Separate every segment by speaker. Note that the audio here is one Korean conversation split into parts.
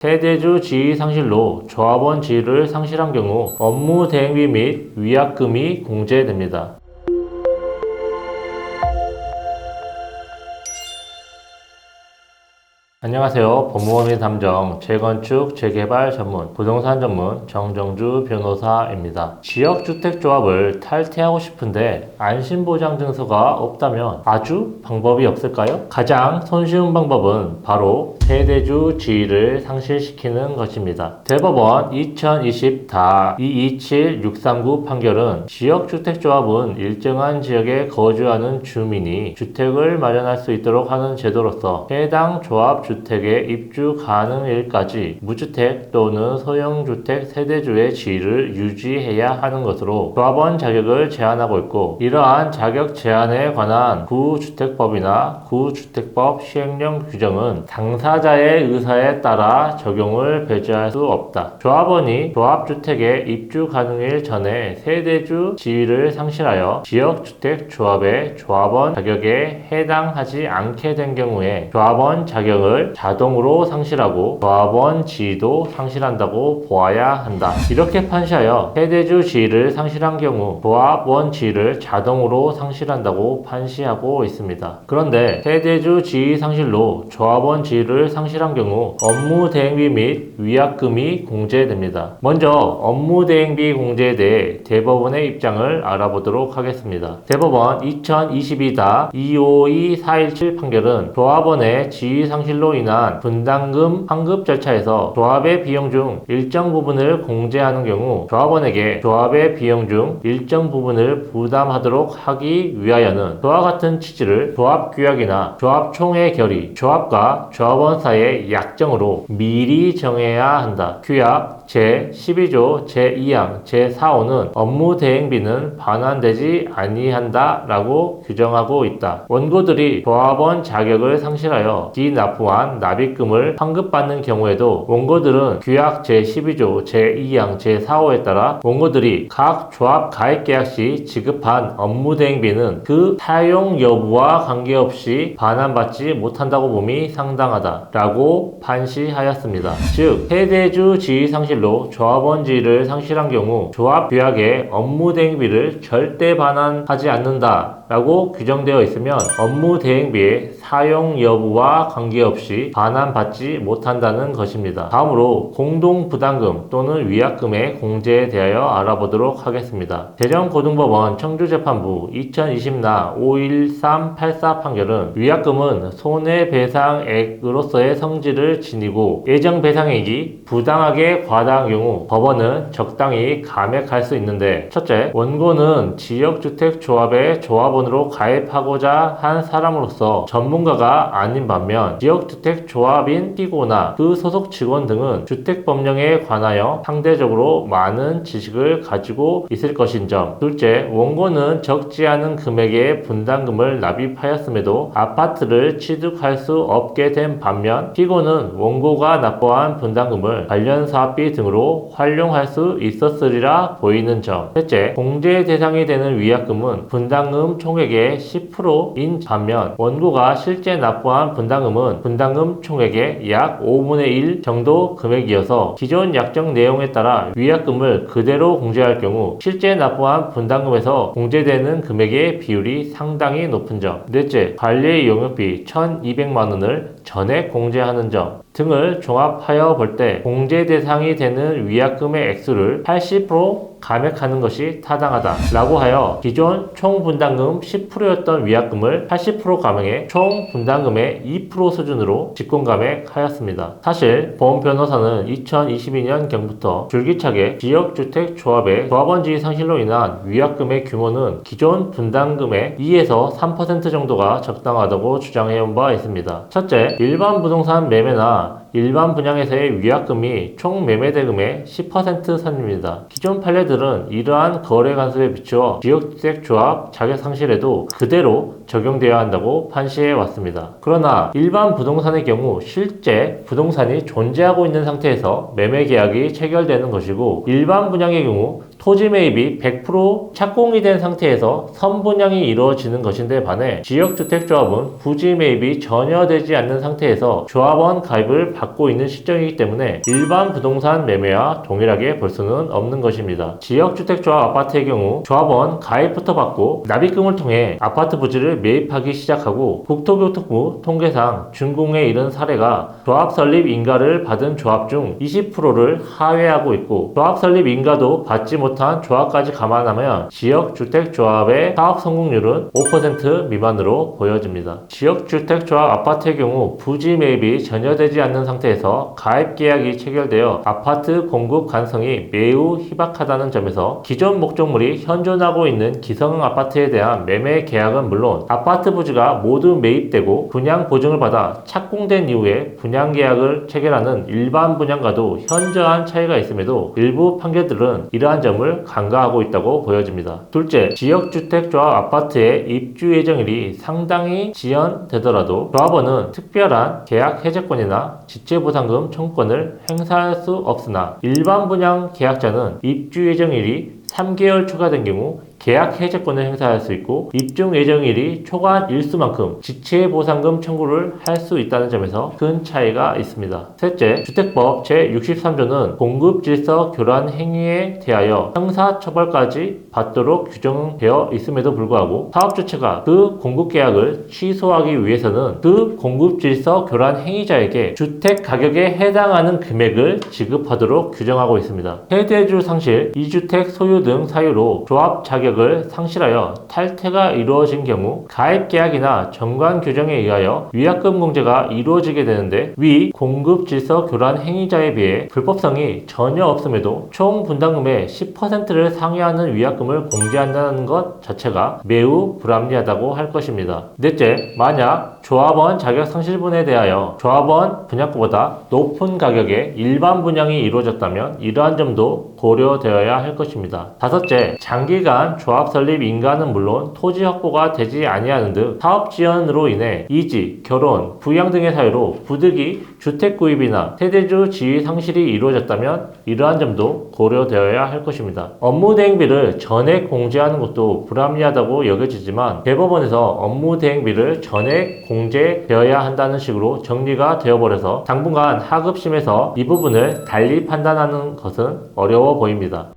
Speaker 1: 세대주 지위 상실로 조합원 지위를 상실한 경우 업무 대행비 및 위약금이 공제됩니다. 안녕하세요. 법무법인 담정 재건축 재개발 전문 부동산 전문 정정주 변호사입니다. 지역주택조합을 탈퇴하고 싶은데 안심보장증서가 없다면 아주 방법이 없을까요? 가장 손쉬운 방법은 바로 세대주 지위를 상실시키는 것입니다. 대법원 2020-227639 판결은 지역주택조합은 일정한 지역에 거주하는 주민이 주택을 마련할 수 있도록 하는 제도로서 해당 조합 주택의 입주 가능일까지 무주택 또는 소형주택 세대주의 지위를 유지해야 하는 것으로 조합원 자격을 제한하고 있고, 이러한 자격 제한에 관한 구주택법이나 구주택법 시행령 규정은 당사자의 의사에 따라 적용을 배제할 수 없다. 조합원이 조합주택의 입주 가능일 전에 세대주 지위를 상실하여 지역주택조합의 조합원 자격에 해당하지 않게 된 경우에 조합원 자격을 자동으로 상실하고 조합원 지위도 상실한다고 보아야 한다. 이렇게 판시하여 세대주 지위를 상실한 경우 조합원 지위를 자동으로 상실한다고 판시하고 있습니다. 그런데 세대주 지위 상실로 조합원 지위를 상실한 경우 업무 대행비 및 위약금이 공제됩니다. 먼저 업무 대행비 공제에 대해 대법원의 입장을 알아보도록 하겠습니다. 대법원 2022-252417 판결은 조합원의 지위 상실로 인한 분담금 환급 절차에서 조합의 비용 중 일정 부분을 공제하는 경우 조합원에게 조합의 비용 중 일정 부분을 부담하도록 하기 위하여는 그와 같은 취지를 조합규약이나 조합총회 결의, 조합과 조합원 사이의 약정으로 미리 정해야 한다. 규약 제12조 제2항 제4호는 업무 대행비는 반환되지 아니한다 라고 규정하고 있다. 원고들이 조합원 자격을 상실하여 기납부한 납입금을 환급받는 경우에도 원고들은 규약 제12조 제2항 제4호에 따라 원고들이 각 조합 가입계약 시 지급한 업무 대행비는 그 사용 여부와 관계없이 반환받지 못한다고 봄이 상당하다 라고 판시하였습니다. 즉 세대주 지위 상실로 조합원 지위를 상실한 경우 조합 규약에 업무 대행비를 절대 반환하지 않는다 라고 규정되어 있으면 업무 대행비의 사용 여부와 관계없이 반환받지 못한다는 것입니다. 다음으로 공동부담금 또는 위약금의 공제에 대하여 알아보도록 하겠습니다. 대전고등법원 청주재판부 2020나 51384 판결은 위약금은 손해배상액으로서의 성질을 지니고 예정배상액이 부당하게 과다한 경우 법원은 적당히 감액할 수 있는데, 첫째, 원고는 지역주택조합의 조합원으로 가입하고자 한 사람으로서 전문가가 아닌 반면 지역주택조합인 피고나 그 소속 직원 등은 주택법령에 관하여 상대적으로 많은 지식을 가지고 있을 것인 점. 둘째, 원고는 적지 않은 금액의 분담금을 납입하였음에도 아파트를 취득할 수 없게 된 반면 피고는 원고가 납부한 분담금을 관련 사업비 등으로 활용할 수 있었으리라 보이는 점. 셋째, 공제 대상이 되는 위약금은 분담금 총액의 10%인 반면 원고가 실제 납부한 분담금은 분담금 총액의 약 5분의 1 정도 금액이어서 기존 약정 내용에 따라 위약금을 그대로 공제할 경우 실제 납부한 분담금에서 공제되는 금액의 비율이 상당히 높은 점. 넷째, 관리 용역비 1,200만원을 전액 공제하는 점 등을 종합하여 볼 때 공제 대상이 되는 위약금의 액수를 80% 감액하는 것이 타당하다 라고 하여 기존 총 분담금 10%였던 위약금을 80% 감액해 총 분담금의 2% 수준으로 직권 감액하였습니다. 사실 보험 변호사는 2022년경부터 줄기차게 지역주택조합의 조합원 지위 상실로 인한 위약금의 규모는 기존 분담금의 2에서 3% 정도가 적당하다고 주장해온 바 있습니다. 첫째, 일반 부동산 매매나 일반 분양에서의 위약금이 총 매매대금의 10% 선입니다. 기존 판례들은 이러한 거래 간섭에 비추어 지역주택조합 자격 상실에도 그대로 적용되어야 한다고 판시해 왔습니다. 그러나 일반 부동산의 경우 실제 부동산이 존재하고 있는 상태에서 매매 계약이 체결되는 것이고, 일반 분양의 경우 토지 매입이 100% 착공이 된 상태에서 선분양이 이루어지는 것인데 반해 지역주택조합은 부지 매입이 전혀 되지 않는 상태에서 조합원 가입을 받고 있는 시점이기 때문에 일반 부동산 매매와 동일하게 볼 수는 없는 것입니다. 지역주택조합 아파트의 경우 조합원 가입부터 받고 납입금을 통해 아파트 부지를 매입하기 시작하고 국토교통부 통계상 준공에 이른 사례가 조합 설립 인가를 받은 조합 중 20%를 하회하고 있고 조합 설립 인가도 받지 못한 조합까지 감안하면 지역주택조합의 사업 성공률은 5% 미만으로 보여집니다. 지역주택조합 아파트의 경우 부지 매입이 전혀 되지 않는 상태에서 가입 계약이 체결되어 아파트 공급 가능성이 매우 희박하다는 점에서 기존 목적물이 현존하고 있는 기성 아파트에 대한 매매 계약은 물론 아파트 부지가 모두 매입되고 분양 보증을 받아 착공된 이후에 분양 계약을 체결하는 일반 분양과도 현저한 차이가 있음에도 일부 판결들은 이러한 점을 간과하고 있다고 보여집니다. 둘째, 지역주택조합 아파트의 입주 예정일이 상당히 지연되더라도 조합원은 특별한 계약 해제권이나 지체보상금 청구권을 행사할 수 없으나 일반 분양 계약자는 입주 예정일이 3개월 초과된 경우 계약 해제권을 행사할 수 있고 입주 예정일이 초과한 일수만큼 지체보상금 청구를 할 수 있다는 점에서 큰 차이가 있습니다. 셋째, 주택법 제63조는 공급질서 교란 행위에 대하여 형사처벌까지 받도록 규정되어 있음에도 불구하고 사업주체가 그 공급계약을 취소하기 위해서는 그 공급질서 교란 행위자에게 주택 가격에 해당하는 금액을 지급하도록 규정하고 있습니다. 세대주 상실, 2주택 소유 등 사유로 조합 자격을 상실하여 탈퇴가 이루어진 경우 가입계약이나 정관 규정에 의하여 위약금 공제가 이루어지게 되는데 위 공급 질서 교란 행위자에 비해 불법성이 전혀 없음에도 총 분담금의 10%를 상회하는 위약금을 공제한다는 것 자체가 매우 불합리하다고 할 것입니다. 넷째, 만약 조합원 자격 상실분에 대하여 조합원 분양가보다 높은 가격에 일반 분양이 이루어졌다면 이러한 점도 고려되어야 할 것입니다. 다섯째, 장기간 조합 설립 인가는 물론 토지 확보가 되지 아니하는 등 사업 지연으로 인해 이직, 결혼, 부양 등의 사유로 부득이 주택 구입이나 세대주 지위 상실이 이루어졌다면 이러한 점도 고려되어야 할 것입니다. 업무 대행비를 전액 공제하는 것도 불합리하다고 여겨지지만 대법원에서 업무 대행비를 전액 공제되어야 한다는 식으로 정리가 되어버려서 당분간 하급심에서 이 부분을 달리 판단하는 것은 어려워 보입니다.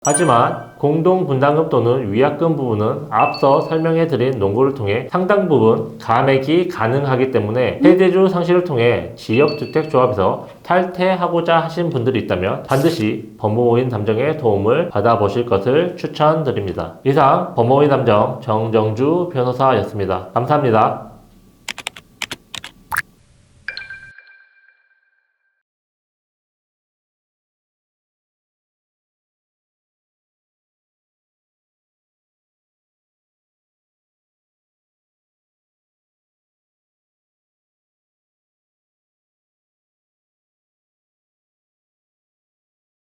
Speaker 1: 하지만 공동분담금 또는 위약금 부분은 앞서 설명해드린 논거를 통해 상당 부분 감액이 가능하기 때문에 세대주 상실을 통해 지역주택조합에서 탈퇴하고자 하신 분들이 있다면 반드시 법무모임 담정의 도움을 받아보실 것을 추천드립니다. 이상 법무모임 담정 정정주 변호사였습니다. 감사합니다.